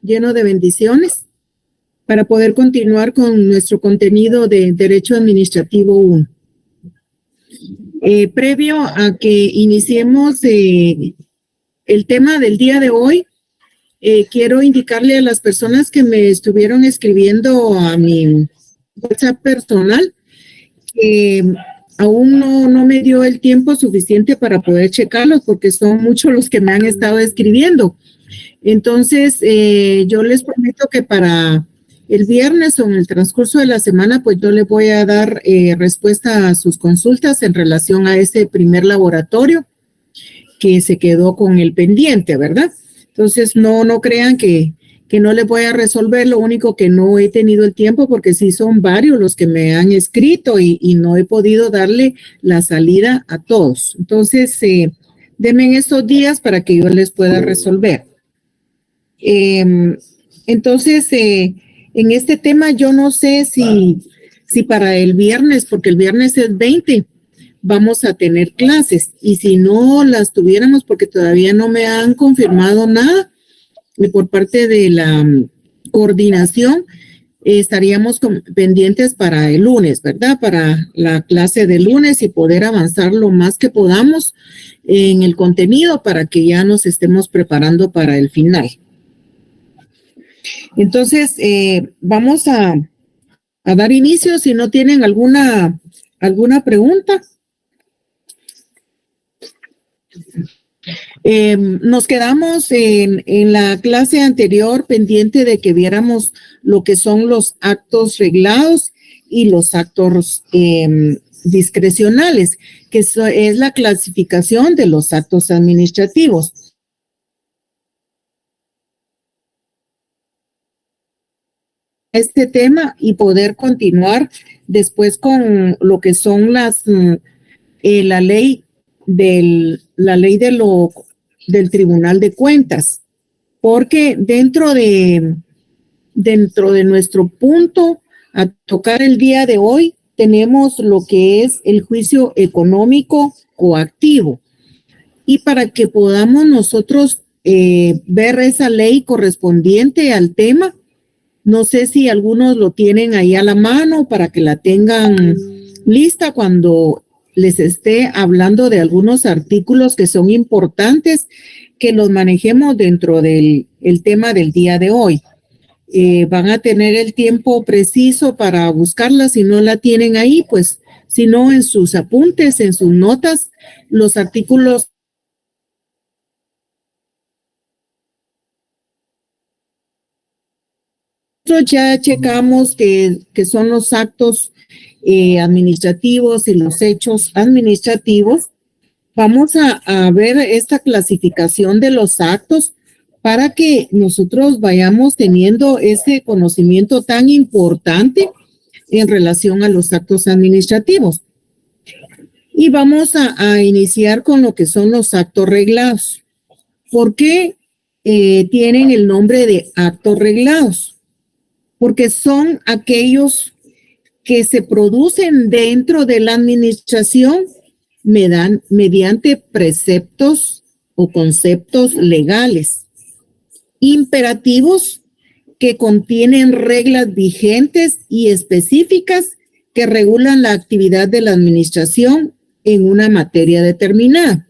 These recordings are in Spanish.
lleno de bendiciones para poder continuar con nuestro contenido de Derecho Administrativo 1. Previo a que iniciemos el tema del día de hoy, quiero indicarle a las personas que me estuvieron escribiendo a mi WhatsApp personal que aún no me dio el tiempo suficiente para poder checarlos porque son muchos los que me han estado escribiendo. Entonces, yo les prometo que para el viernes o en el transcurso de la semana, pues yo les voy a dar respuesta a sus consultas en relación a ese primer laboratorio que se quedó con el pendiente, ¿verdad? Entonces, no crean que no les voy a resolver, lo único que no he tenido el tiempo porque sí son varios los que me han escrito y no he podido darle la salida a todos. Entonces, denme en estos días para que yo les pueda resolver. Entonces, en este tema yo no sé si para el viernes, porque el viernes es 20, vamos a tener clases y si no las tuviéramos porque todavía no me han confirmado nada por parte de la coordinación, estaríamos pendientes para el lunes, ¿verdad? Para la clase de lunes y poder avanzar lo más que podamos en el contenido para que ya nos estemos preparando para el final. Entonces, vamos a dar inicio. Si no tienen alguna pregunta. Nos quedamos en la clase anterior pendiente de que viéramos lo que son los actos reglados y los actos discrecionales, que es la clasificación de los actos administrativos. Este tema y poder continuar después con lo que son la ley del Tribunal de Cuentas, porque dentro de nuestro punto a tocar el día de hoy tenemos lo que es el juicio económico coactivo, y para que podamos nosotros ver esa ley correspondiente al tema, no sé si algunos lo tienen ahí a la mano para que la tengan lista cuando les esté hablando de algunos artículos que son importantes que los manejemos dentro del tema del día de hoy. Van a tener el tiempo preciso para buscarla. Si no la tienen ahí, pues si no, en sus apuntes, en sus notas, los artículos. Nosotros ya checamos que son los actos administrativos y los hechos administrativos. Vamos a ver esta clasificación de los actos para que nosotros vayamos teniendo ese conocimiento tan importante en relación a los actos administrativos. Y vamos a iniciar con lo que son los actos reglados. ¿Por qué tienen el nombre de actos reglados? Porque son aquellos que se producen dentro de la administración mediante preceptos o conceptos legales, imperativos que contienen reglas vigentes y específicas que regulan la actividad de la administración en una materia determinada.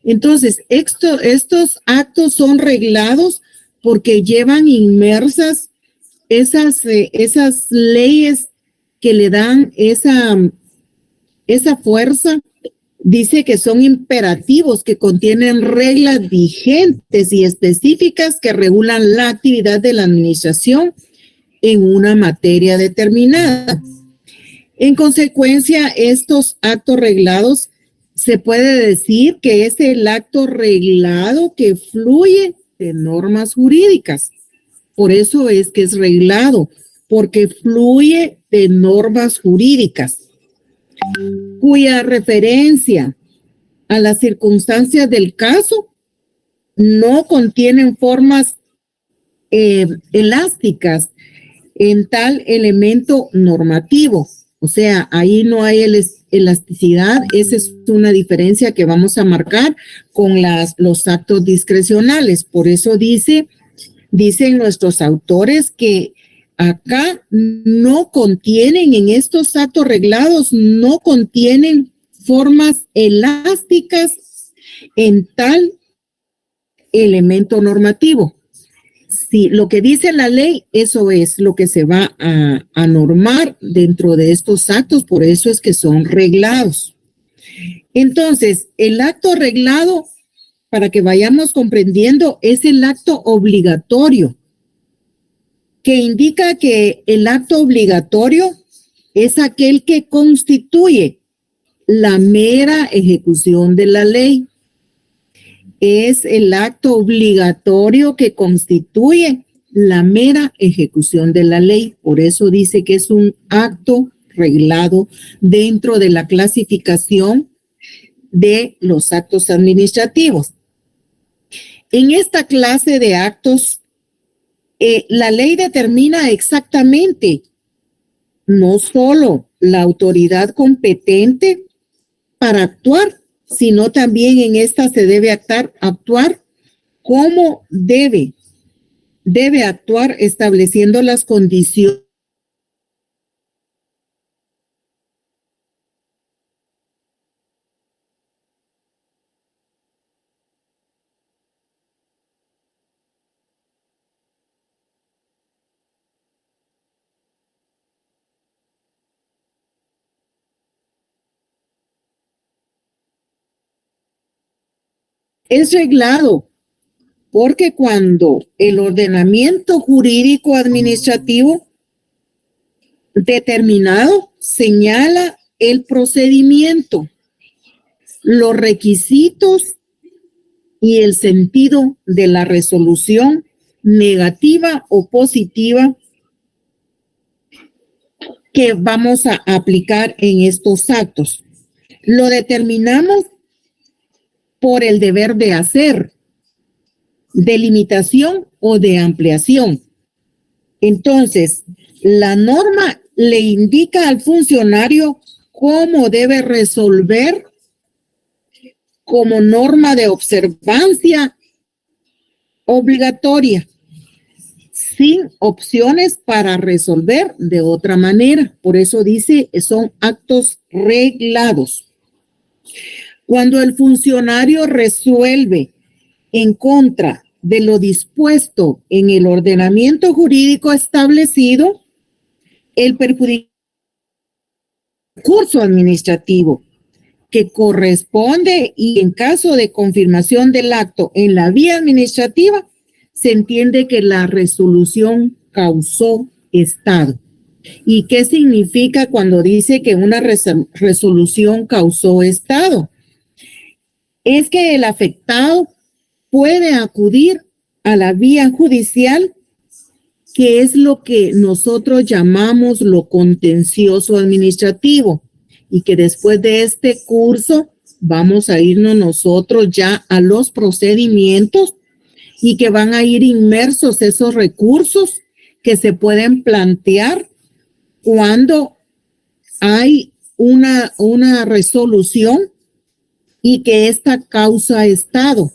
Entonces, estos actos son reglados porque llevan inmersas esas leyes que le dan esa fuerza. Dice que son imperativos, que contienen reglas vigentes y específicas que regulan la actividad de la administración en una materia determinada. En consecuencia, estos actos reglados se puede decir que es el acto reglado que fluye de normas jurídicas. Por eso es que es reglado, porque fluye de normas jurídicas, cuya referencia a las circunstancias del caso no contienen formas elásticas en tal elemento normativo. O sea, ahí no hay elasticidad. Esa es una diferencia que vamos a marcar con los actos discrecionales. Por eso dice Dicen nuestros autores que acá no contienen, en estos actos reglados, no contienen formas elásticas en tal elemento normativo. Si lo que dice la ley, eso es lo que se va a normar dentro de estos actos, por eso es que son reglados. Entonces, el acto reglado, para que vayamos comprendiendo, es el acto obligatorio, que indica que el acto obligatorio es aquel que constituye la mera ejecución de la ley. Es el acto obligatorio que constituye la mera ejecución de la ley. Por eso dice que es un acto reglado dentro de la clasificación de los actos administrativos. En esta clase de actos, la ley determina exactamente no solo la autoridad competente para actuar, sino también en esta se debe actuar cómo debe actuar, estableciendo las condiciones. Es reglado porque cuando el ordenamiento jurídico administrativo determinado señala el procedimiento, los requisitos y el sentido de la resolución negativa o positiva que vamos a aplicar en estos actos. Lo determinamos por el deber de hacer, de limitación o de ampliación. Entonces, la norma le indica al funcionario cómo debe resolver como norma de observancia obligatoria, sin opciones para resolver de otra manera. Por eso dice, son actos reglados. Cuando el funcionario resuelve en contra de lo dispuesto en el ordenamiento jurídico establecido, el perjudicado recurso administrativo que corresponde y en caso de confirmación del acto en la vía administrativa, se entiende que la resolución causó estado. ¿Y qué significa cuando dice que una resolución causó estado? Es que el afectado puede acudir a la vía judicial, que es lo que nosotros llamamos lo contencioso administrativo, y que después de este curso vamos a irnos nosotros ya a los procedimientos y que van a ir inmersos esos recursos que se pueden plantear cuando hay una resolución y que esta causa estado.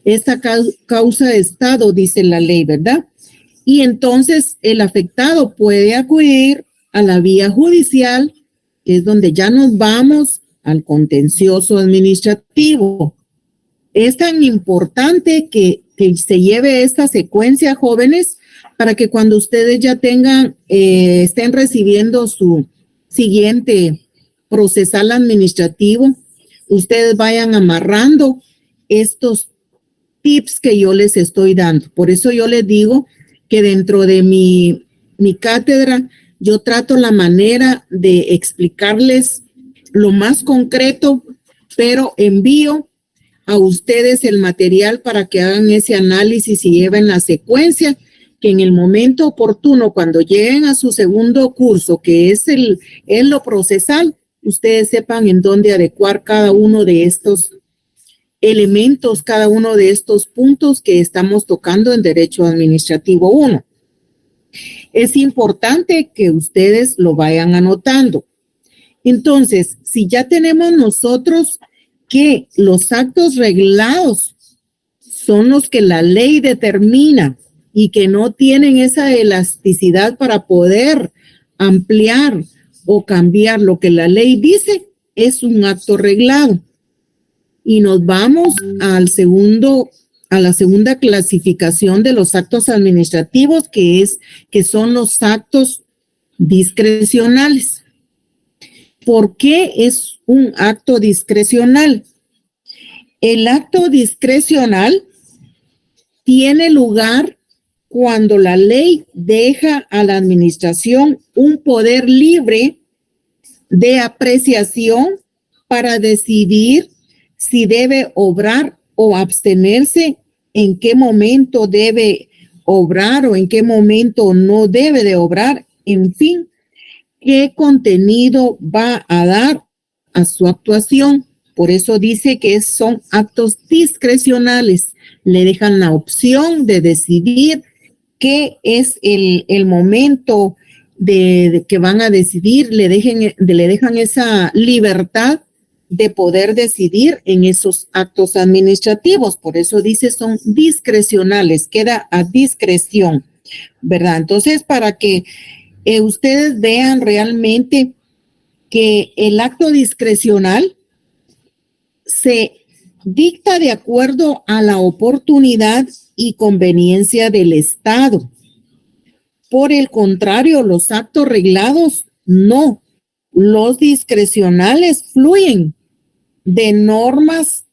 Esta causa estado, dice la ley, ¿verdad? Y entonces el afectado puede acudir a la vía judicial, que es donde ya nos vamos al contencioso administrativo. Es tan importante que se lleve esta secuencia, jóvenes, para que cuando ustedes ya tengan, estén recibiendo su siguiente procesal administrativo, ustedes vayan amarrando estos tips que yo les estoy dando. Por eso yo les digo que dentro de mi cátedra yo trato la manera de explicarles lo más concreto, pero envío a ustedes el material para que hagan ese análisis y lleven la secuencia, que en el momento oportuno, cuando lleguen a su segundo curso, que es lo procesal, ustedes sepan en dónde adecuar cada uno de estos elementos, cada uno de estos puntos que estamos tocando en Derecho Administrativo 1. Es importante que ustedes lo vayan anotando. Entonces, si ya tenemos nosotros que los actos reglados son los que la ley determina y que no tienen esa elasticidad para poder ampliar o cambiar lo que la ley dice, es un acto reglado. Y nos vamos a la segunda clasificación de los actos administrativos, que son los actos discrecionales. ¿Por qué es un acto discrecional? El acto discrecional tiene lugar cuando la ley deja a la administración un poder libre de apreciación para decidir si debe obrar o abstenerse, en qué momento debe obrar o en qué momento no debe de obrar, en fin, qué contenido va a dar a su actuación. Por eso dice que son actos discrecionales. Le dejan la opción de decidir qué es el momento de que van a decidir, le dejan esa libertad de poder decidir en esos actos administrativos. Por eso dice son discrecionales, queda a discreción, ¿verdad? Entonces, para que ustedes vean realmente que el acto discrecional se dicta de acuerdo a la oportunidad y conveniencia del Estado. Por el contrario, los actos reglados no. Los discrecionales fluyen de normas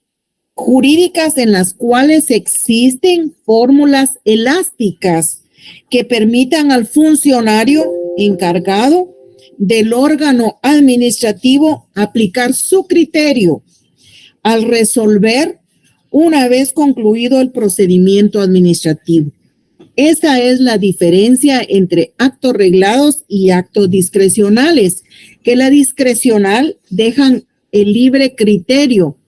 jurídicas en las cuales existen fórmulas elásticas que permitan al funcionario encargado del órgano administrativo aplicar su criterio al resolver una vez concluido el procedimiento administrativo. Esa es la diferencia entre actos reglados y actos discrecionales, que la discrecional dejan el libre criterio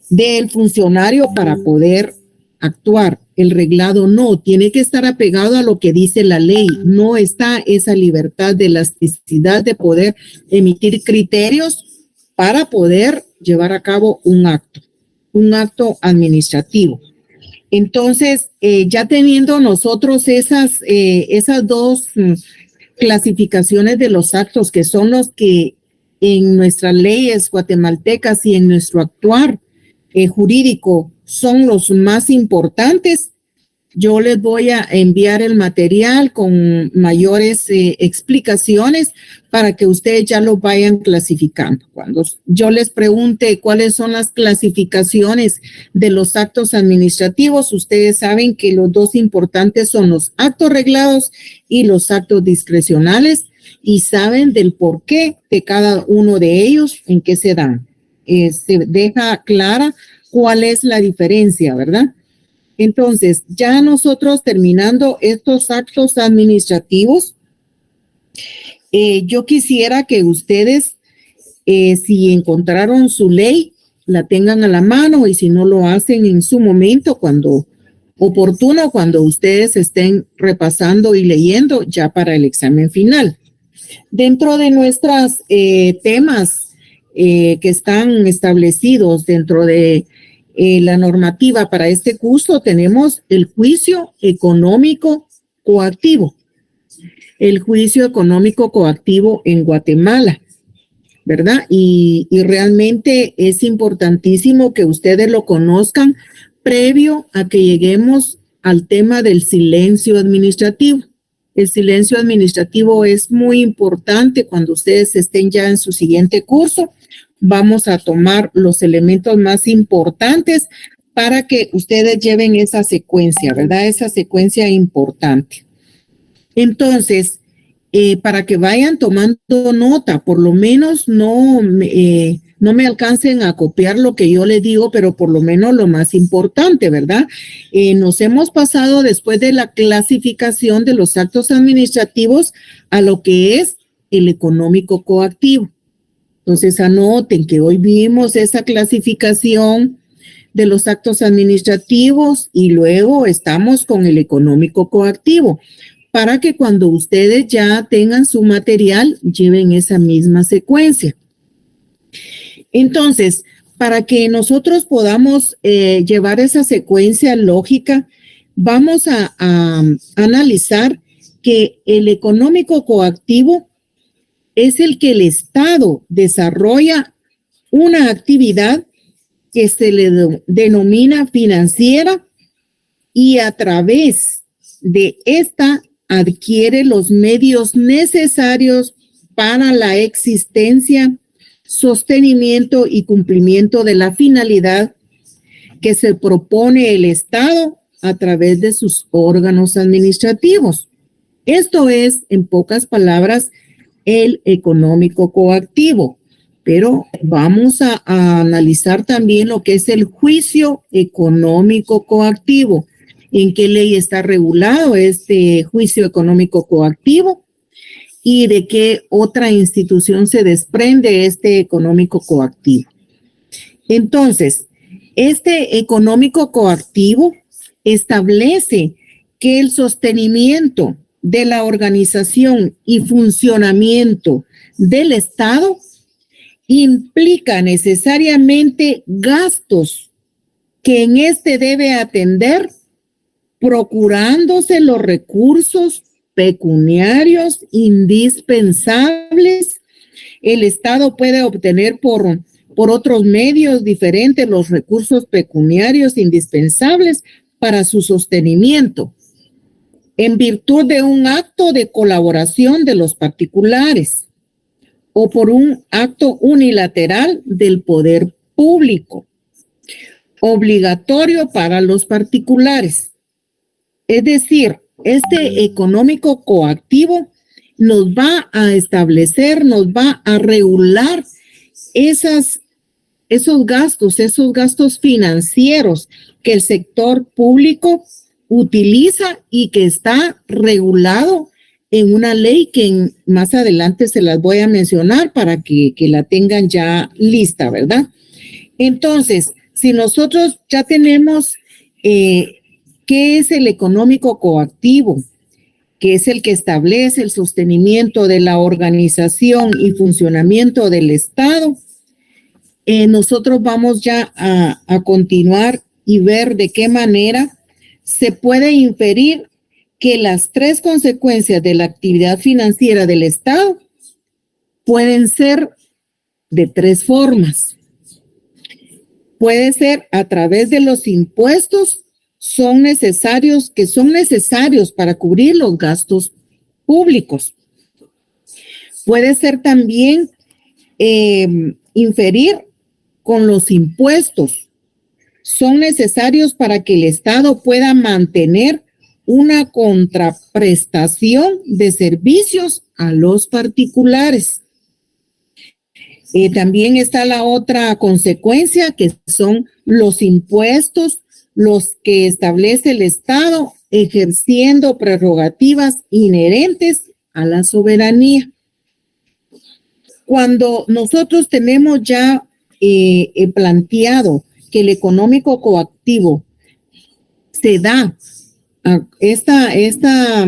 del funcionario para poder actuar. El reglado no, tiene que estar apegado a lo que dice la ley. No está esa libertad de elasticidad de poder emitir criterios para poder llevar a cabo un acto administrativo. Entonces, ya teniendo nosotros esas dos clasificaciones de los actos, que son los que en nuestras leyes guatemaltecas y en nuestro actuar jurídico son los más importantes, yo les voy a enviar el material con mayores explicaciones para que ustedes ya lo vayan clasificando. Cuando yo les pregunte cuáles son las clasificaciones de los actos administrativos, ustedes saben que los dos importantes son los actos reglados y los actos discrecionales, y saben del porqué de cada uno de ellos, en qué se dan. Se deja clara cuál es la diferencia, ¿verdad? Entonces, ya nosotros terminando estos actos administrativos, yo quisiera que ustedes, si encontraron su ley, la tengan a la mano, y si no lo hacen en su momento, cuando oportuno, cuando ustedes estén repasando y leyendo ya para el examen final. Dentro de nuestros temas que están establecidos dentro de la normativa para este curso, tenemos el juicio económico coactivo. El juicio económico coactivo en Guatemala, ¿verdad? Y realmente es importantísimo que ustedes lo conozcan previo a que lleguemos al tema del silencio administrativo. El silencio administrativo es muy importante cuando ustedes estén ya en su siguiente curso. Vamos a tomar los elementos más importantes para que ustedes lleven esa secuencia, ¿verdad? Esa secuencia importante. Entonces, para que vayan tomando nota, por lo menos no me alcancen a copiar lo que yo les digo, pero por lo menos lo más importante, ¿verdad? Nos hemos pasado después de la clasificación de los actos administrativos a lo que es el económico coactivo. Entonces, anoten que hoy vimos esa clasificación de los actos administrativos y luego estamos con el económico coactivo, para que cuando ustedes ya tengan su material, lleven esa misma secuencia. Entonces, para que nosotros podamos llevar esa secuencia lógica, vamos a analizar que el económico coactivo es el que el Estado desarrolla una actividad que se le denomina financiera y a través de esta adquiere los medios necesarios para la existencia, sostenimiento y cumplimiento de la finalidad que se propone el Estado a través de sus órganos administrativos. Esto es, en pocas palabras, el económico coactivo. Pero vamos a analizar también lo que es el juicio económico coactivo. ¿En qué ley está regulado este juicio económico coactivo? ¿Y de qué otra institución se desprende este económico coactivo? Entonces, este económico coactivo establece que el sostenimiento de la organización y funcionamiento del Estado implica necesariamente gastos que en este debe atender, procurándose los recursos pecuniarios indispensables. El Estado puede obtener por otros medios diferentes los recursos pecuniarios indispensables para su sostenimiento, en virtud de un acto de colaboración de los particulares o por un acto unilateral del poder público, obligatorio para los particulares. Es decir, este económico coactivo nos va a establecer, nos va a regular esos gastos financieros que el sector público utiliza y que está regulado en una ley que más adelante se las voy a mencionar para que la tengan ya lista, ¿verdad? Entonces, si nosotros ya tenemos qué es el económico coactivo, que es el que establece el sostenimiento de la organización y funcionamiento del Estado, nosotros vamos ya a continuar y ver de qué manera se puede inferir que las tres consecuencias de la actividad financiera del Estado pueden ser de tres formas. Puede ser a través de los impuestos, que son necesarios para cubrir los gastos públicos. Puede ser también inferir con los impuestos. Son necesarios para que el Estado pueda mantener una contraprestación de servicios a los particulares. También está la otra consecuencia, que son los impuestos, los que establece el Estado ejerciendo prerrogativas inherentes a la soberanía. Cuando nosotros tenemos ya planteado que el económico coactivo se da a esta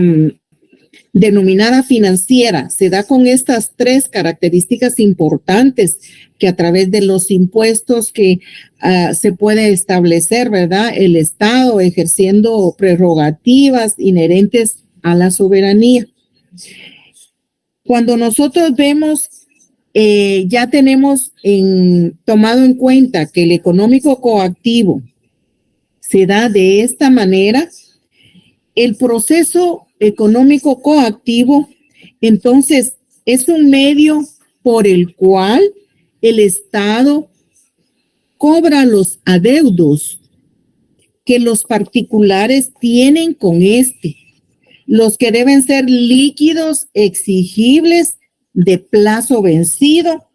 denominada financiera, se da con estas tres características importantes que a través de los impuestos que se puede establecer, ¿verdad? El Estado ejerciendo prerrogativas inherentes a la soberanía. Cuando nosotros vemos, ya tenemos tomado en cuenta que el económico coactivo se da de esta manera, el proceso económico coactivo, entonces, es un medio por el cual el Estado cobra los adeudos que los particulares tienen con los que deben ser líquidos, exigibles, de plazo vencido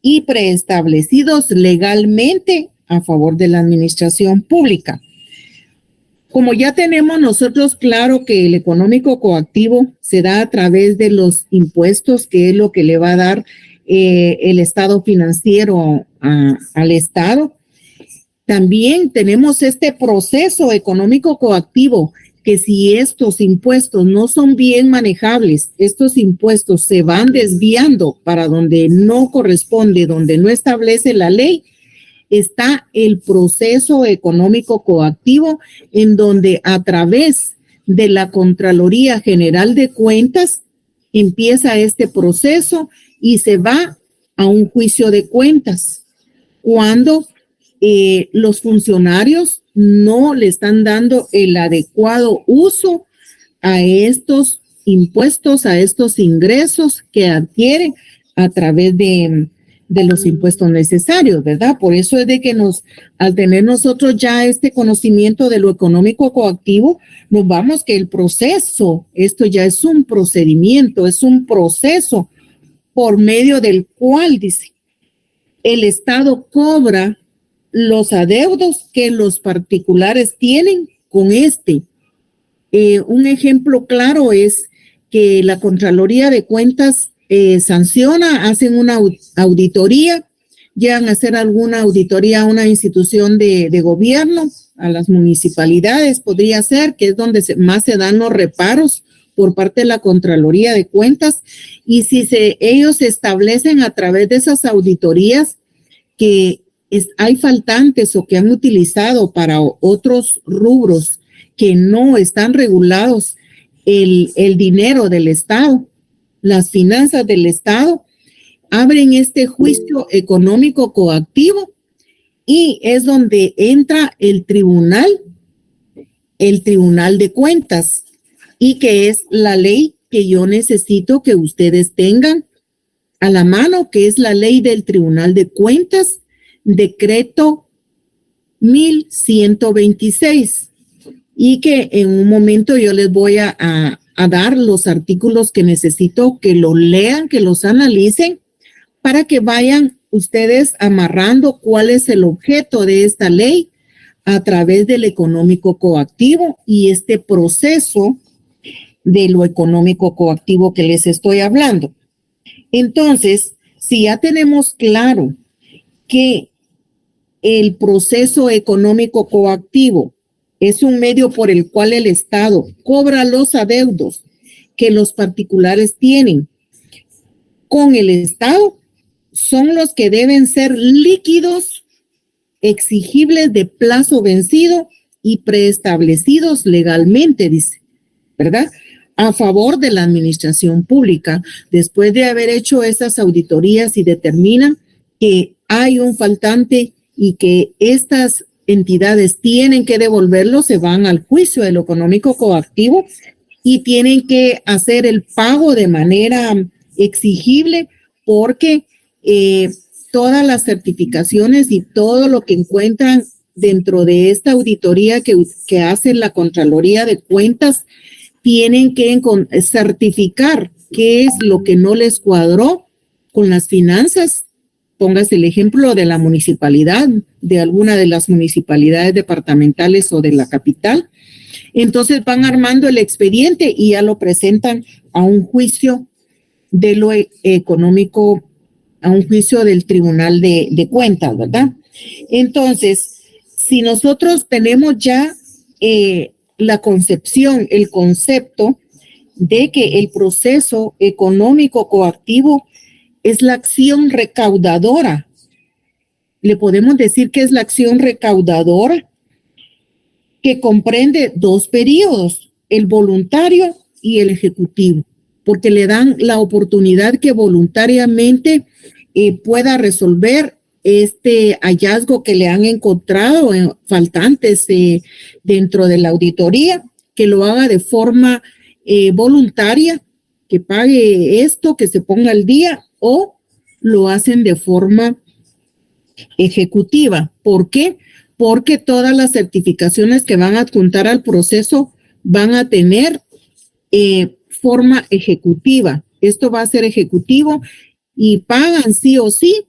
y preestablecidos legalmente a favor de la administración pública. Como ya tenemos nosotros claro que el económico coactivo se da a través de los impuestos, que es lo que le va a dar el estado financiero al Estado, también tenemos este proceso económico coactivo, que si estos impuestos no son bien manejables, estos impuestos se van desviando para donde no corresponde, donde no establece la ley, está el proceso económico coactivo, en donde a través de la Contraloría General de Cuentas empieza este proceso y se va a un juicio de cuentas cuando los funcionarios no le están dando el adecuado uso a estos impuestos, a estos ingresos que adquieren a través de los impuestos necesarios, ¿verdad? Por eso es de que al tener nosotros ya este conocimiento de lo económico coactivo, nos vamos que el proceso, esto ya es un procedimiento, es un proceso por medio del cual, dice, el Estado cobra los adeudos que los particulares tienen con este. Un ejemplo claro es que la Contraloría de Cuentas sanciona, hacen una auditoría, llegan a hacer alguna auditoría a una institución de gobierno, a las municipalidades, podría ser, que es donde más se dan los reparos por parte de la Contraloría de Cuentas, y si ellos establecen a través de esas auditorías que hay faltantes o que han utilizado para otros rubros que no están regulados el dinero del Estado, las finanzas del Estado, abren este juicio económico coactivo y es donde entra el tribunal de cuentas, y que es la ley que yo necesito que ustedes tengan a la mano, que es la ley del Tribunal de Cuentas, decreto 1126, y que en un momento yo les voy a dar los artículos que necesito que los lean, que los analicen, para que vayan ustedes amarrando cuál es el objeto de esta ley a través del económico coactivo y este proceso de lo económico coactivo que les estoy hablando. Entonces, si ya tenemos claro que el proceso económico coactivo es un medio por el cual el Estado cobra los adeudos que los particulares tienen con el Estado, son los que deben ser líquidos, exigibles de plazo vencido y preestablecidos legalmente, dice, ¿verdad? A favor de la administración pública, después de haber hecho esas auditorías y determinan que hay un faltante y que estas entidades tienen que devolverlo, se van al juicio de lo económico coactivo y tienen que hacer el pago de manera exigible, porque todas las certificaciones y todo lo que encuentran dentro de esta auditoría que hace la Contraloría de Cuentas tienen que certificar qué es lo que no les cuadró con las finanzas. Póngase el ejemplo de la municipalidad, de alguna de las municipalidades departamentales o de la capital. Entonces van armando el expediente y ya lo presentan a un juicio de lo económico, a un juicio del Tribunal de Cuentas, ¿verdad? Entonces, si nosotros tenemos ya la concepción, el concepto de que el proceso económico coactivo es la acción recaudadora, le podemos decir que es la acción recaudadora que comprende dos periodos, el voluntario y el ejecutivo, porque le dan la oportunidad que voluntariamente pueda resolver este hallazgo que le han encontrado faltantes dentro de la auditoría, que lo haga de forma voluntaria, que pague esto, que se ponga al día, o lo hacen de forma ejecutiva. ¿Por qué? Porque todas las certificaciones que van a adjuntar al proceso van a tener forma ejecutiva. Esto va a ser ejecutivo y pagan sí o sí,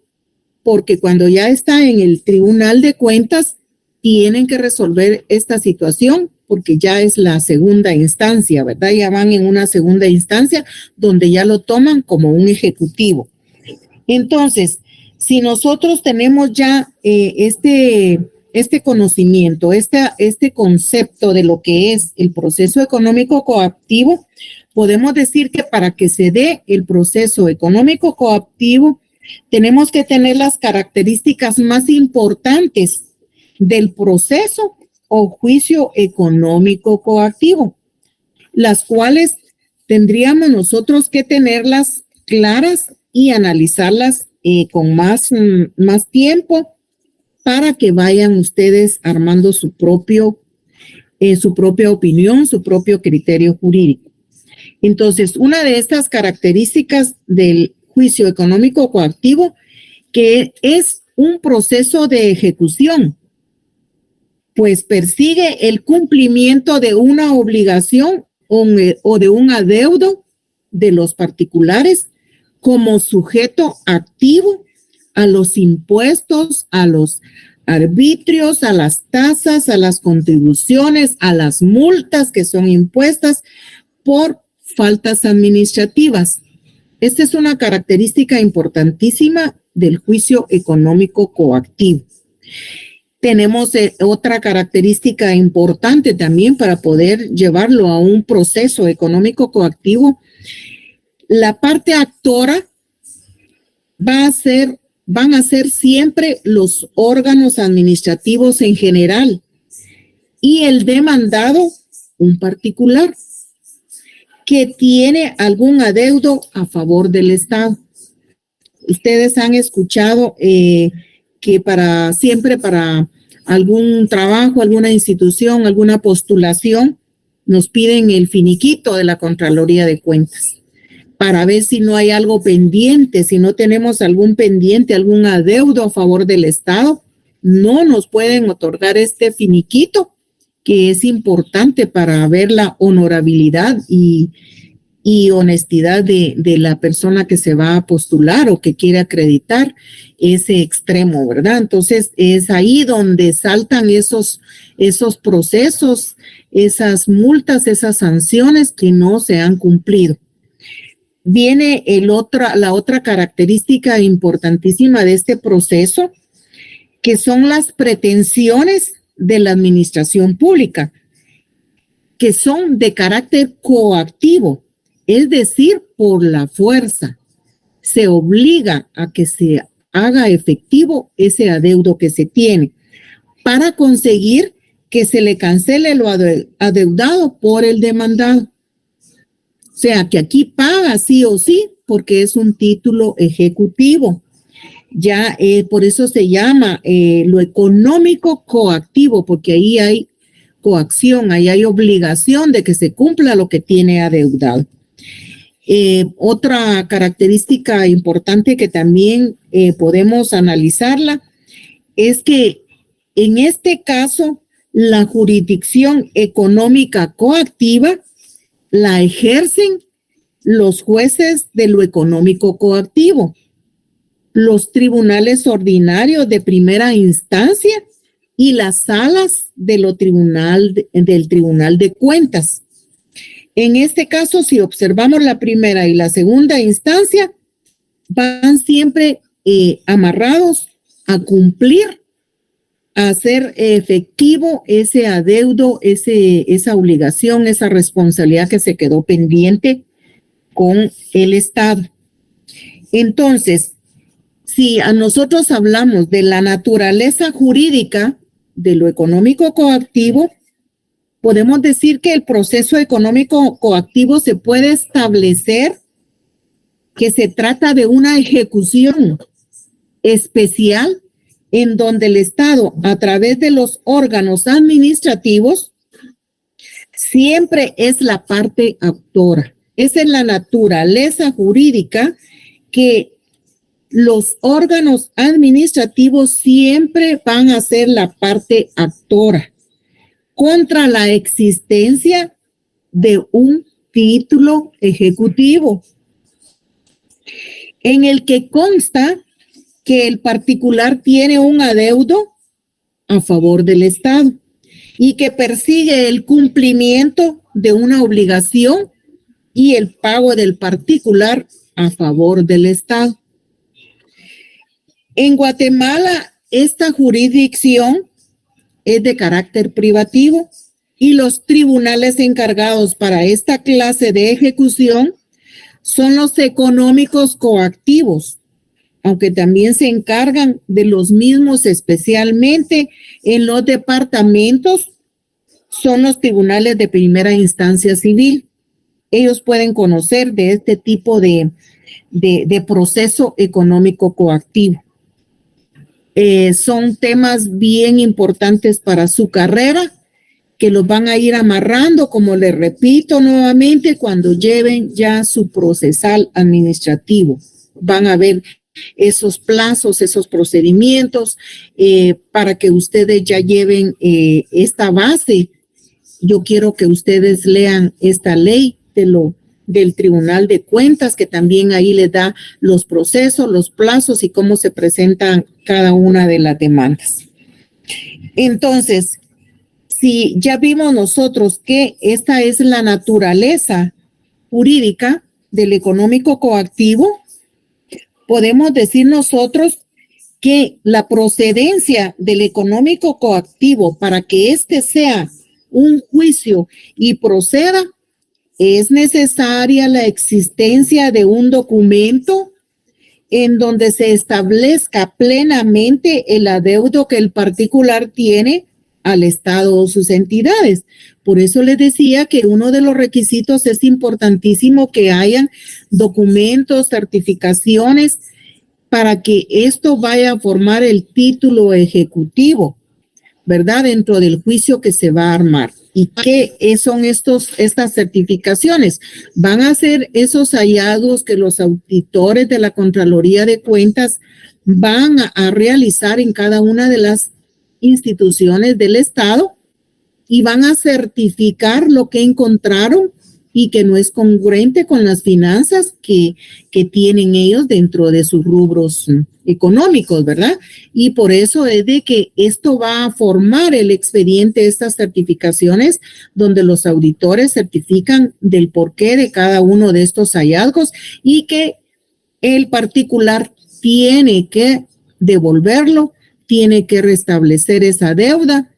porque cuando ya está en el Tribunal de Cuentas, tienen que resolver esta situación, porque ya es la segunda instancia, ¿verdad? Ya van en una segunda instancia donde ya lo toman como un ejecutivo. Entonces, si nosotros tenemos ya este conocimiento, este concepto de lo que es el proceso económico coactivo, podemos decir que para que se dé el proceso económico coactivo tenemos que tener las características más importantes del proceso o juicio económico coactivo, las cuales tendríamos nosotros que tenerlas claras y analizarlas con más tiempo para que vayan ustedes armando su propia opinión, su propio criterio jurídico. Entonces, una de estas características del juicio económico coactivo, que es un proceso de ejecución, pues persigue el cumplimiento de una obligación o de un adeudo de los particulares como sujeto activo a los impuestos, a los arbitrios, a las tasas, a las contribuciones, a las multas que son impuestas por faltas administrativas. Esta es una característica importantísima del juicio económico coactivo. Tenemos otra característica importante también para poder llevarlo a un proceso económico coactivo. La parte actora van a ser siempre los órganos administrativos en general y el demandado, un particular que tiene algún adeudo a favor del Estado. Ustedes han escuchado que para algún trabajo, alguna institución, alguna postulación, nos piden el finiquito de la Contraloría de Cuentas para ver si no hay algo pendiente, si no tenemos algún pendiente, algún adeudo a favor del Estado, no nos pueden otorgar este finiquito, que es importante para ver la honorabilidad y honestidad de la persona que se va a postular o que quiere acreditar ese extremo, ¿verdad? Entonces, es ahí donde saltan esos procesos, esas multas, esas sanciones que no se han cumplido. Viene la otra característica importantísima de este proceso, que son las pretensiones de la administración pública, que son de carácter coactivo, es decir, por la fuerza. Se obliga a que se haga efectivo ese adeudo que se tiene para conseguir que se le cancele lo adeudado por el demandado. O sea, que aquí paga sí o sí porque es un título ejecutivo. Ya por eso se llama lo económico coactivo, porque ahí hay coacción, ahí hay obligación de que se cumpla lo que tiene adeudado. Otra característica importante que también podemos analizarla es que en este caso la jurisdicción económica coactiva la ejercen los jueces de lo económico coactivo, los tribunales ordinarios de primera instancia y las salas del Tribunal de Cuentas. En este caso, si observamos la primera y la segunda instancia, van siempre amarrados a cumplir, a hacer efectivo ese adeudo, esa obligación, esa responsabilidad que se quedó pendiente con el Estado. Entonces, si a nosotros hablamos de la naturaleza jurídica de lo económico coactivo, podemos decir que el proceso económico coactivo se puede establecer que se trata de una ejecución especial en donde el Estado, a través de los órganos administrativos, siempre es la parte actora. Esa es la naturaleza jurídica, que los órganos administrativos siempre van a ser la parte actora contra la existencia de un título ejecutivo en el que consta que el particular tiene un adeudo a favor del Estado y que persigue el cumplimiento de una obligación y el pago del particular a favor del Estado. En Guatemala, esta jurisdicción es de carácter privativo y los tribunales encargados para esta clase de ejecución son los económicos coactivos, aunque también se encargan de los mismos, especialmente en los departamentos, son los tribunales de primera instancia civil. Ellos pueden conocer de este tipo de proceso económico coactivo. Son temas bien importantes para su carrera, que los van a ir amarrando, como les repito nuevamente, cuando lleven ya su procesal administrativo. Van a ver esos plazos, esos procedimientos, para que ustedes ya lleven esta base. Yo quiero que ustedes lean esta ley del Tribunal de Cuentas, que también ahí les da los procesos, los plazos y cómo se presentan cada una de las demandas. Entonces, si ya vimos nosotros que esta es la naturaleza jurídica del económico coactivo, podemos decir nosotros que la procedencia del económico coactivo para que éste sea un juicio y proceda, es necesaria la existencia de un documento en donde se establezca plenamente el adeudo que el particular tiene al Estado o sus entidades. Por eso les decía que uno de los requisitos es importantísimo que hayan documentos, certificaciones, para que esto vaya a formar el título ejecutivo, ¿verdad? Dentro del juicio que se va a armar. ¿Y qué son estas certificaciones? Van a ser esos hallazgos que los auditores de la Contraloría de Cuentas van a realizar en cada una de las instituciones del Estado y van a certificar lo que encontraron y que no es congruente con las finanzas que tienen ellos dentro de sus rubros económicos, ¿verdad? Y por eso es de que esto va a formar el expediente, estas certificaciones, donde los auditores certifican del porqué de cada uno de estos hallazgos y que el particular tiene que devolverlo, tiene que restablecer esa deuda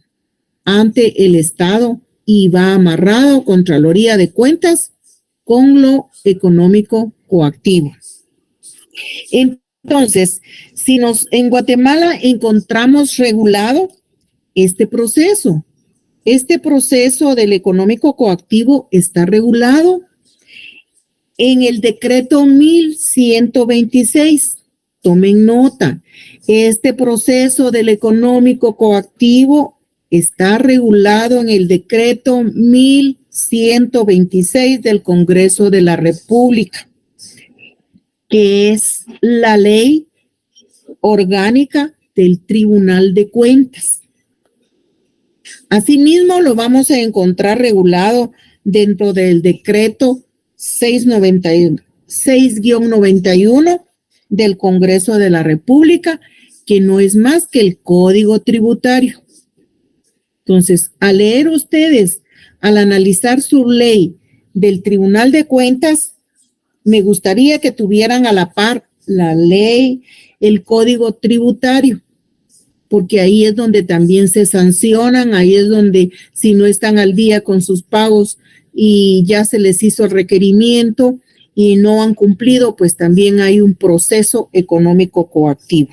ante el Estado y va amarrado Contraloría de Cuentas con lo económico coactivo. Entonces, si en Guatemala encontramos regulado este proceso del económico coactivo está regulado en el decreto 1126. Tomen nota, este proceso del económico coactivo está regulado en el decreto 1126 del Congreso de la República, que es la ley orgánica del Tribunal de Cuentas. Asimismo, lo vamos a encontrar regulado dentro del decreto 691 del Congreso de la República, que no es más que el Código Tributario. Entonces, al leer ustedes, al analizar su ley del Tribunal de Cuentas, me gustaría que tuvieran a la par la ley, el Código Tributario, porque ahí es donde también se sancionan, ahí es donde si no están al día con sus pagos y ya se les hizo el requerimiento y no han cumplido, pues también hay un proceso económico coactivo.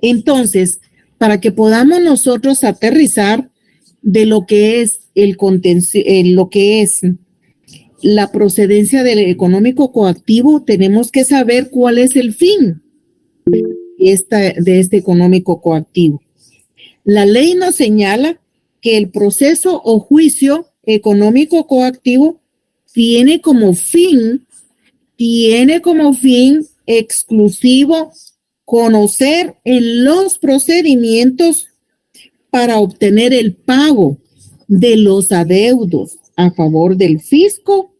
Entonces, para que podamos nosotros aterrizar de lo que es lo que es la procedencia del económico coactivo, tenemos que saber cuál es el fin de este económico coactivo. La ley nos señala que el proceso o juicio económico coactivo tiene como fin exclusivo conocer en los procedimientos para obtener el pago de los adeudos a favor del fisco,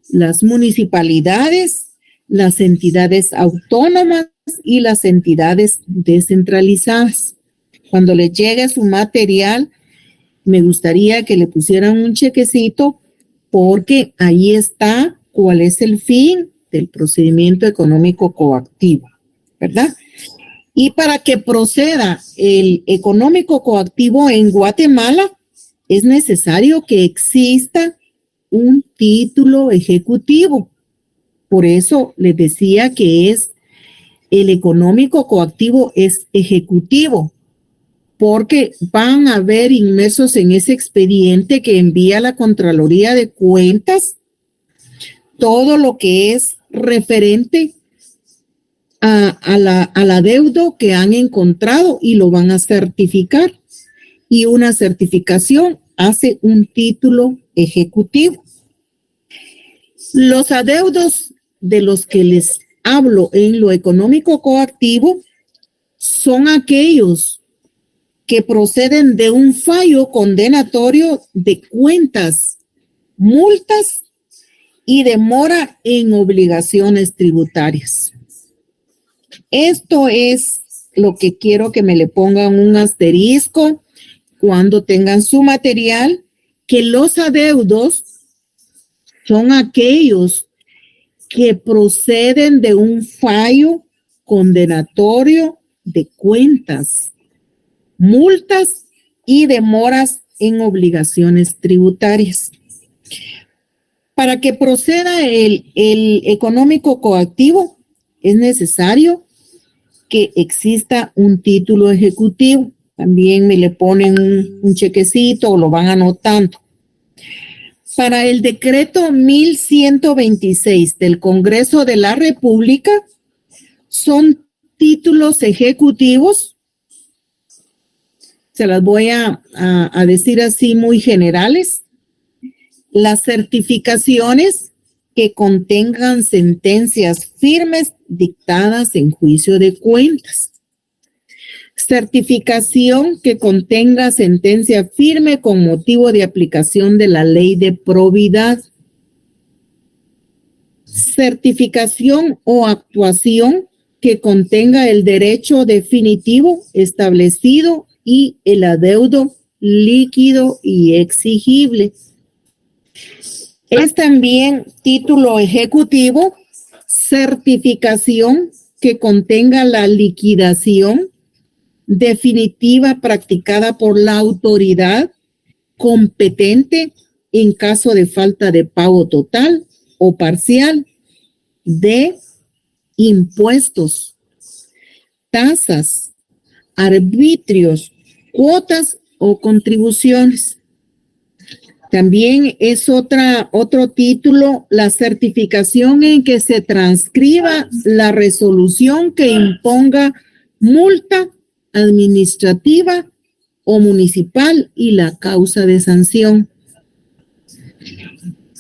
las municipalidades, las entidades autónomas y las entidades descentralizadas. Cuando les llegue su material, me gustaría que le pusieran un chequecito porque ahí está cuál es el fin del procedimiento económico coactivo, ¿verdad? Y para que proceda el económico coactivo en Guatemala, es necesario que exista un título ejecutivo. Por eso les decía que es el económico coactivo es ejecutivo, porque van a ver inmersos en ese expediente que envía la Contraloría de Cuentas todo lo que es referente a la deuda que han encontrado y lo van a certificar. Y una certificación hace un título ejecutivo. Los adeudos de los que les hablo en lo económico coactivo son aquellos que proceden de un fallo condenatorio de cuentas, multas y demora en obligaciones tributarias. Esto es lo que quiero que me le pongan un asterisco cuando tengan su material, que los adeudos son aquellos que proceden de un fallo condenatorio de cuentas, multas y demoras en obligaciones tributarias. Para que proceda el económico coactivo, es necesario que exista un título ejecutivo. También me le ponen un chequecito o lo van anotando. Para el decreto 1126 del Congreso de la República, son títulos ejecutivos. Se las voy a decir así muy generales. Las certificaciones que contengan sentencias firmes dictadas en juicio de cuentas. Certificación que contenga sentencia firme con motivo de aplicación de la ley de probidad. Certificación o actuación que contenga el derecho definitivo establecido y el adeudo líquido y exigible. Es también título ejecutivo, certificación que contenga la liquidación definitiva practicada por la autoridad competente en caso de falta de pago total o parcial de impuestos, tasas, arbitrios, cuotas o contribuciones. También es otro título, la certificación en que se transcriba la resolución que imponga multa administrativa o municipal y la causa de sanción.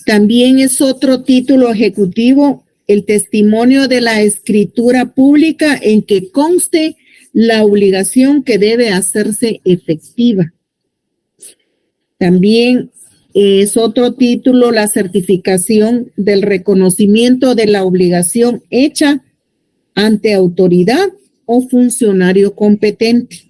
También es otro título ejecutivo, el testimonio de la escritura pública en que conste la obligación que debe hacerse efectiva. También es otro título, la certificación del reconocimiento de la obligación hecha ante autoridad o funcionario competente.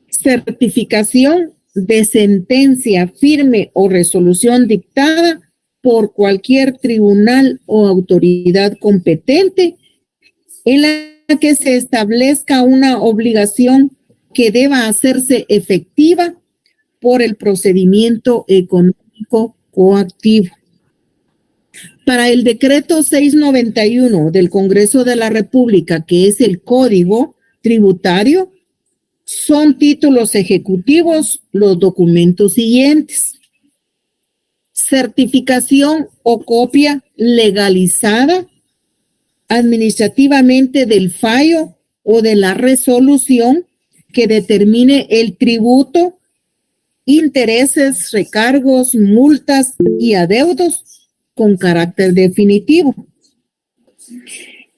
Certificación de sentencia firme o resolución dictada por cualquier tribunal o autoridad competente en la que se establezca una obligación que deba hacerse efectiva por el procedimiento económico coactivo. Para el decreto 691 del Congreso de la República, que es el Código Tributario, son títulos ejecutivos los documentos siguientes. Certificación o copia legalizada administrativamente del fallo o de la resolución que determine el tributo, intereses, recargos, multas y adeudos con carácter definitivo.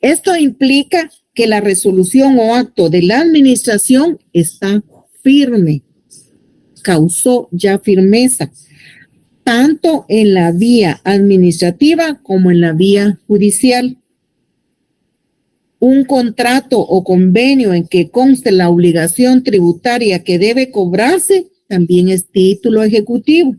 Esto implica que la resolución o acto de la administración está firme, causó ya firmeza, tanto en la vía administrativa como en la vía judicial. Un contrato o convenio en que conste la obligación tributaria que debe cobrarse también es título ejecutivo.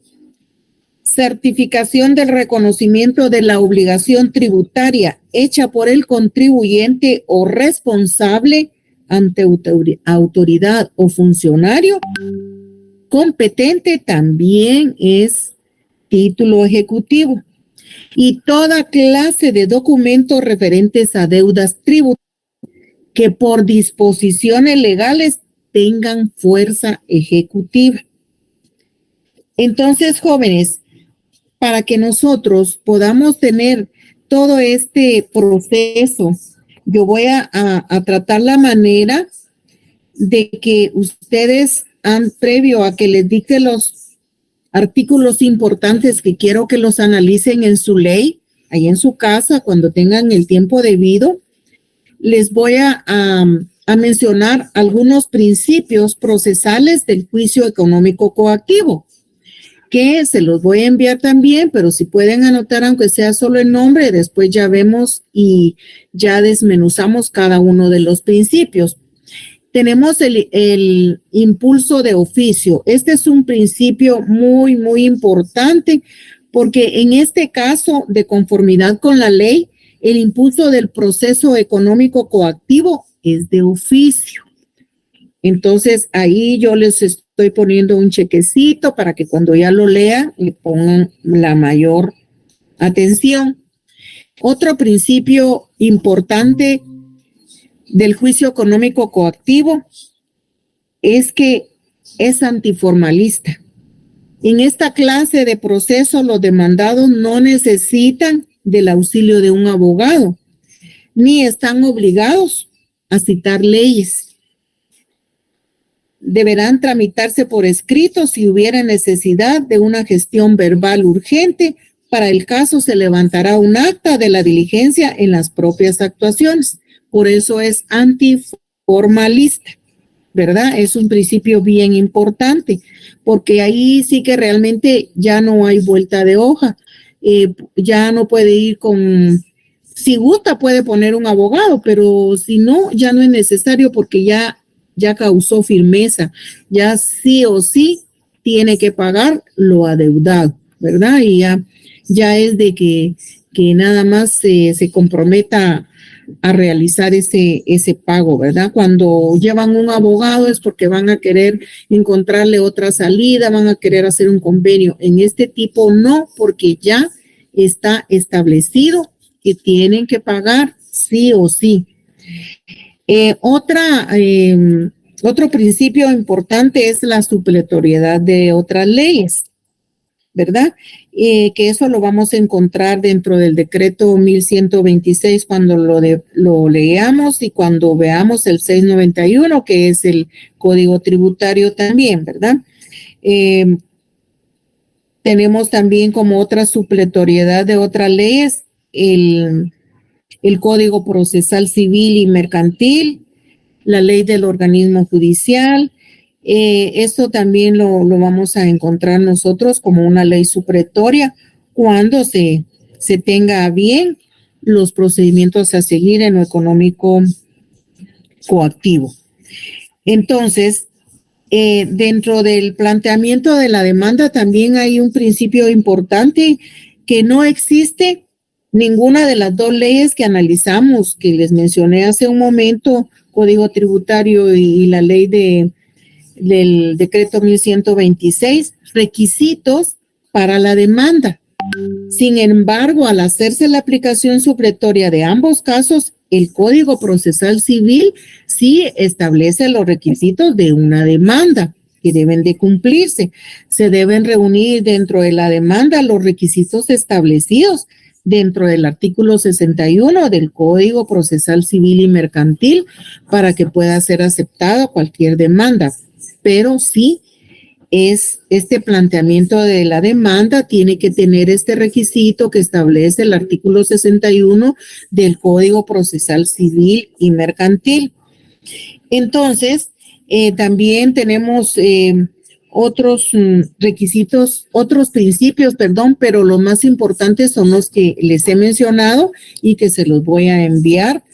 Certificación del reconocimiento de la obligación tributaria hecha por el contribuyente o responsable ante autoridad o funcionario competente también es título ejecutivo. Y toda clase de documentos referentes a deudas tributarias que por disposiciones legales tengan fuerza ejecutiva. Entonces, jóvenes, para que nosotros podamos tener todo este proceso, yo voy a tratar la manera de que ustedes, previo a que les dicte los artículos importantes que quiero que los analicen en su ley, ahí en su casa, cuando tengan el tiempo debido, les voy a mencionar algunos principios procesales del juicio económico coactivo, que se los voy a enviar también, pero si pueden anotar, aunque sea solo el nombre, después ya vemos y ya desmenuzamos cada uno de los principios. Tenemos el impulso de oficio. Este es un principio muy, muy importante porque en este caso, de conformidad con la ley, el impulso del proceso económico coactivo es de oficio. Entonces, ahí yo les estoy poniendo un chequecito para que cuando ya lo lean, le pongan la mayor atención. Otro principio importante del juicio económico coactivo es que es antiformalista. En esta clase de proceso, los demandados no necesitan del auxilio de un abogado, ni están obligados a citar leyes. Deberán tramitarse por escrito si hubiera necesidad de una gestión verbal urgente. Para el caso se levantará un acta de la diligencia en las propias actuaciones. Por eso es antiformalista, ¿verdad? Es un principio bien importante, porque ahí sí que realmente ya no hay vuelta de hoja. Ya no puede ir con, si gusta puede poner un abogado, pero si no, ya no es necesario porque ya causó firmeza, ya sí o sí tiene que pagar lo adeudado, ¿verdad? Y ya es de que nada más se comprometa a realizar ese pago, ¿verdad? Cuando llevan un abogado es porque van a querer encontrarle otra salida, van a querer hacer un convenio. En este tipo no, porque ya está establecido que tienen que pagar sí o sí. Otro principio importante es la supletoriedad de otras leyes, ¿verdad? Que eso lo vamos a encontrar dentro del decreto 1126 cuando lo leamos y cuando veamos el 691, que es el Código Tributario también, ¿verdad? Tenemos también como otra supletoriedad de otras leyes el Código Procesal Civil y Mercantil, la ley del organismo judicial. Esto también lo vamos a encontrar nosotros como una ley supletoria cuando se tenga bien los procedimientos a seguir en lo económico coactivo. Entonces, dentro del planteamiento de la demanda también hay un principio importante que no existe ninguna de las dos leyes que analizamos, que les mencioné hace un momento, Código Tributario y la ley del decreto 1126, requisitos para la demanda. Sin embargo, al hacerse la aplicación supletoria de ambos casos, el Código Procesal Civil sí establece los requisitos de una demanda que deben de cumplirse. Se deben reunir dentro de la demanda los requisitos establecidos dentro del artículo 61 del Código Procesal Civil y Mercantil para que pueda ser aceptada cualquier demanda. Pero sí es este planteamiento de la demanda tiene que tener este requisito que establece el artículo 61 del Código Procesal Civil y Mercantil. Entonces, también tenemos otros requisitos, otros principios, pero los más importantes son los que les he mencionado y que se los voy a enviar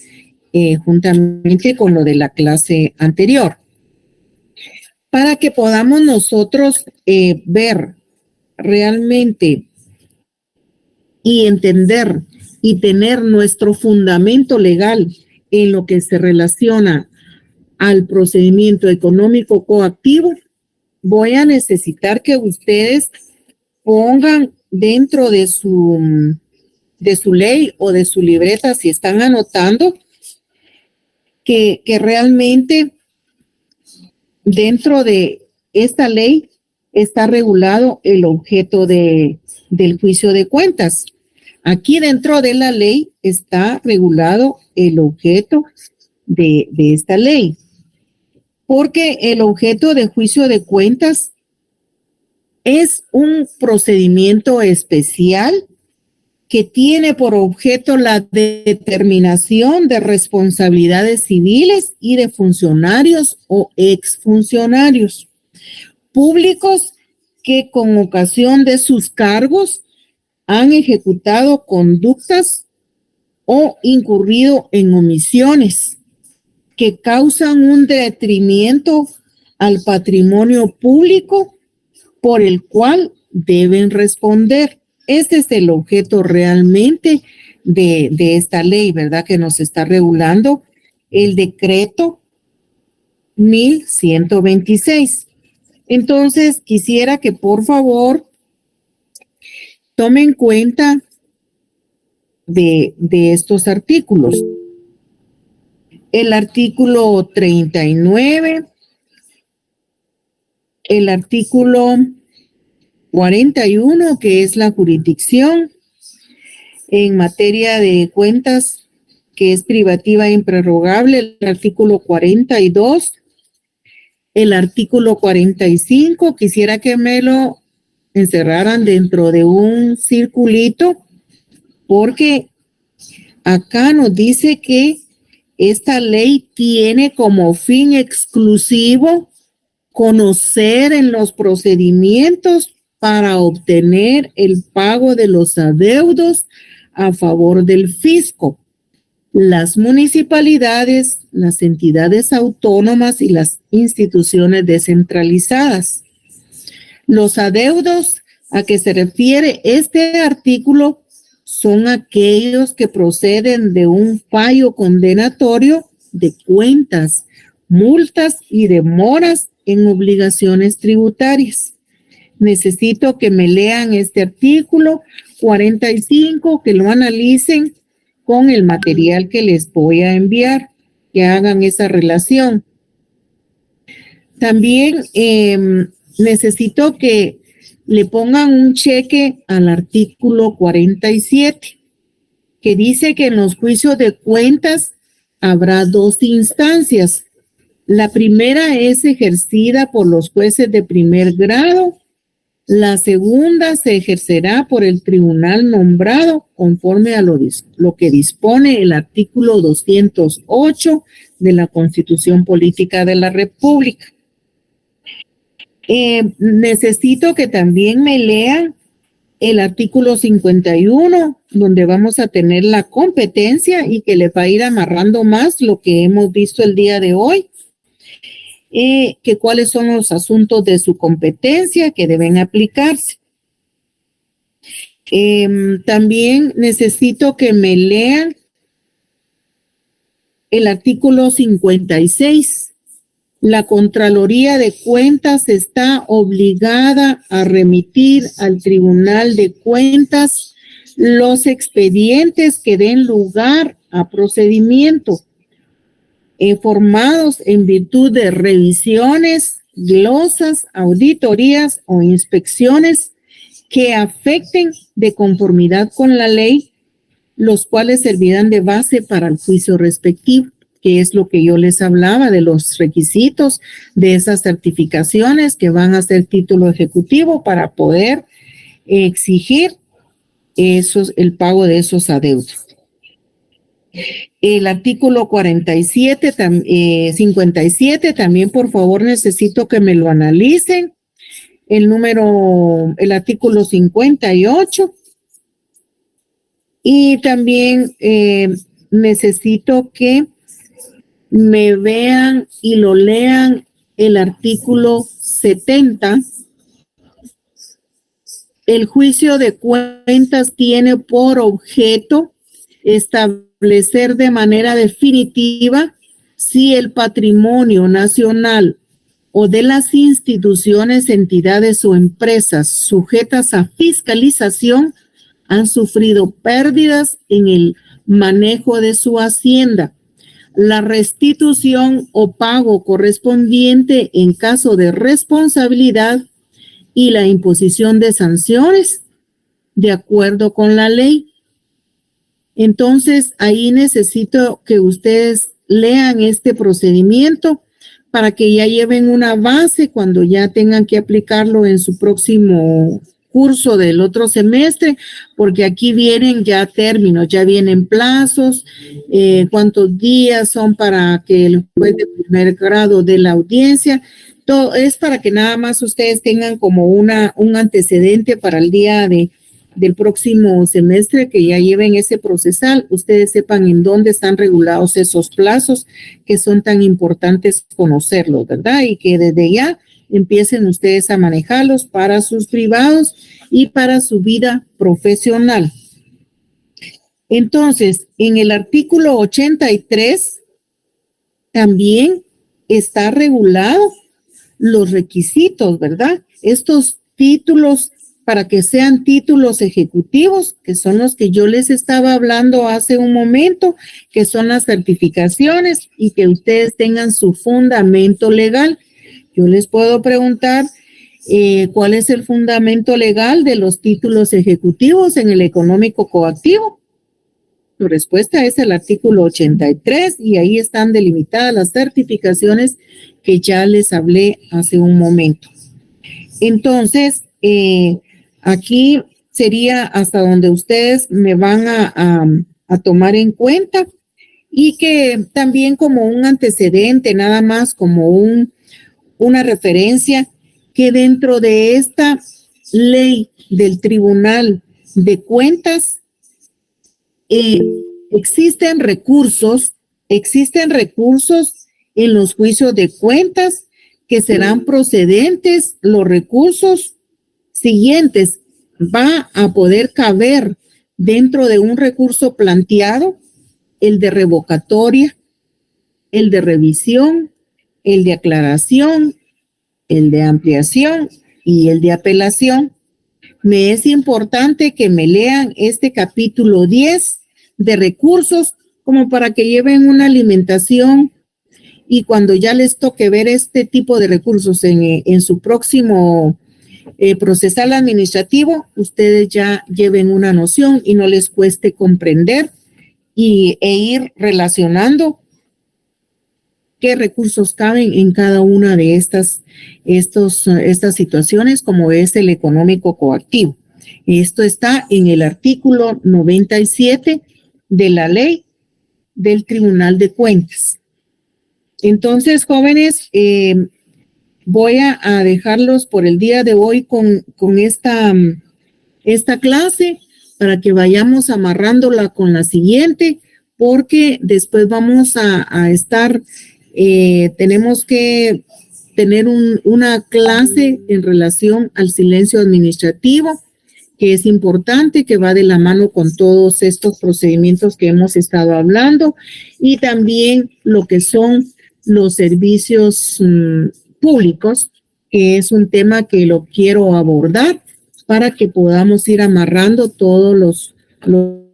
juntamente con lo de la clase anterior, para que podamos nosotros ver realmente y entender y tener nuestro fundamento legal en lo que se relaciona al procedimiento económico coactivo. Voy a necesitar que ustedes pongan dentro de su ley o de su libreta, si están anotando, que realmente dentro de esta ley está regulado el objeto del juicio de cuentas. Aquí dentro de la ley está regulado el objeto de esta ley, porque el objeto de juicio de cuentas es un procedimiento especial que tiene por objeto la determinación de responsabilidades civiles y de funcionarios o exfuncionarios públicos que con ocasión de sus cargos han ejecutado conductas o incurrido en omisiones que causan un detrimento al patrimonio público por el cual deben responder. Este es el objeto realmente de esta ley, ¿verdad? Que nos está regulando el decreto 1126. Entonces, quisiera que por favor tomen cuenta de estos artículos. El artículo 39, el artículo 41, que es la jurisdicción en materia de cuentas, que es privativa e improrrogable, el artículo 42, el artículo 45, quisiera que me lo encerraran dentro de un circulito, porque acá nos dice que esta ley tiene como fin exclusivo conocer en los procedimientos para obtener el pago de los adeudos a favor del fisco, las municipalidades, las entidades autónomas y las instituciones descentralizadas. Los adeudos a que se refiere este artículo son aquellos que proceden de un fallo condenatorio de cuentas, multas y demoras en obligaciones tributarias. Necesito que me lean este artículo 45, que lo analicen con el material que les voy a enviar, que hagan esa relación. También necesito que le pongan un cheque al artículo 47, que dice que en los juicios de cuentas habrá dos instancias. La primera es ejercida por los jueces de primer grado. La segunda se ejercerá por el tribunal nombrado conforme a lo que dispone el artículo 208 de la Constitución Política de la República. Necesito que también me lean el artículo 51, donde vamos a tener la competencia y que le va a ir amarrando más lo que hemos visto el día de hoy. Que cuáles son los asuntos de su competencia que deben aplicarse. También necesito que me lean el artículo 56. La Contraloría de Cuentas está obligada a remitir al Tribunal de Cuentas los expedientes que den lugar a procedimiento formados en virtud de revisiones, glosas, auditorías o inspecciones que afecten de conformidad con la ley, los cuales servirán de base para el juicio respectivo, que es lo que yo les hablaba de los requisitos de esas certificaciones que van a ser título ejecutivo para poder exigir el pago de esos adeudos. El artículo 57 también, por favor, necesito que me lo analicen. El artículo 58. Y también necesito que me vean y lo lean el artículo 70. El juicio de cuentas tiene por objeto establecer de manera definitiva si el patrimonio nacional o de las instituciones, entidades o empresas sujetas a fiscalización han sufrido pérdidas en el manejo de su hacienda, la restitución o pago correspondiente en caso de responsabilidad y la imposición de sanciones de acuerdo con la ley. Entonces, ahí necesito que ustedes lean este procedimiento para que ya lleven una base cuando ya tengan que aplicarlo en su próximo curso del otro semestre, porque aquí vienen ya términos, ya vienen plazos, cuántos días son para que el juez de primer grado dé la audiencia. Todo es para que nada más ustedes tengan como un antecedente para el día del próximo semestre, que ya lleven ese procesal, ustedes sepan en dónde están regulados esos plazos que son tan importantes conocerlos, ¿verdad? Y que desde ya empiecen ustedes a manejarlos para sus privados y para su vida profesional. Entonces, en el artículo 83 también está regulado los requisitos, ¿verdad? Estos títulos, para que sean títulos ejecutivos, que son los que yo les estaba hablando hace un momento, que son las certificaciones y que ustedes tengan su fundamento legal. Yo les puedo preguntar cuál es el fundamento legal de los títulos ejecutivos en el económico coactivo. Su respuesta es el artículo 83 y ahí están delimitadas las certificaciones que ya les hablé hace un momento. Entonces, aquí sería hasta donde ustedes me van a tomar en cuenta, y que también como un antecedente, nada más como una referencia, que dentro de esta ley del Tribunal de Cuentas existen recursos en los juicios de cuentas que serán procedentes. Los recursos siguientes va a poder caber dentro de un recurso planteado: el de revocatoria, el de revisión, el de aclaración, el de ampliación y el de apelación. Me es importante que me lean este capítulo 10 de recursos como para que lleven una alimentación, y cuando ya les toque ver este tipo de recursos en su próximo procesal administrativo, ustedes ya lleven una noción y no les cueste comprender e ir relacionando qué recursos caben en cada una de estas situaciones, como es el económico coactivo. Esto está en el artículo 97 de la ley del Tribunal de Cuentas. Entonces, jóvenes, voy a dejarlos por el día de hoy con esta clase para que vayamos amarrándola con la siguiente, porque después vamos a estar, tenemos que tener una clase en relación al silencio administrativo, que es importante, que va de la mano con todos estos procedimientos que hemos estado hablando, y también lo que son los servicios públicos, que es un tema que lo quiero abordar para que podamos ir amarrando todos lo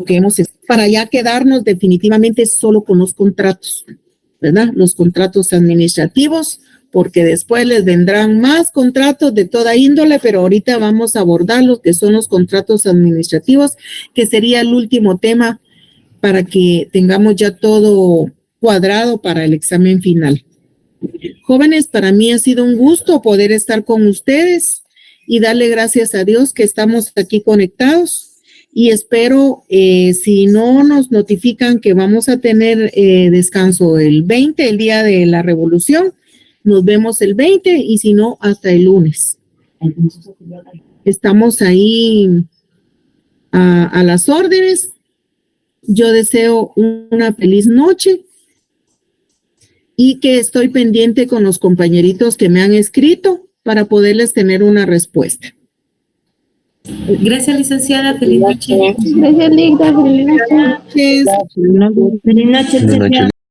que hemos, para ya quedarnos definitivamente solo con los contratos, ¿verdad? Los contratos administrativos, porque después les vendrán más contratos de toda índole, pero ahorita vamos a abordar lo que son los contratos administrativos, que sería el último tema para que tengamos ya todo cuadrado para el examen final. Jóvenes, para mí ha sido un gusto poder estar con ustedes y darle gracias a Dios que estamos aquí conectados, y espero, si no nos notifican que vamos a tener descanso el 20, el día de la revolución, nos vemos el 20, y si no, hasta el lunes. Estamos ahí a las órdenes. Yo deseo una feliz noche y que estoy pendiente con los compañeritos que me han escrito para poderles tener una respuesta. Gracias, licenciada. Feliz noche. Gracias, Ligda. Feliz noche. Feliz noche. Feliz noche, licenciada.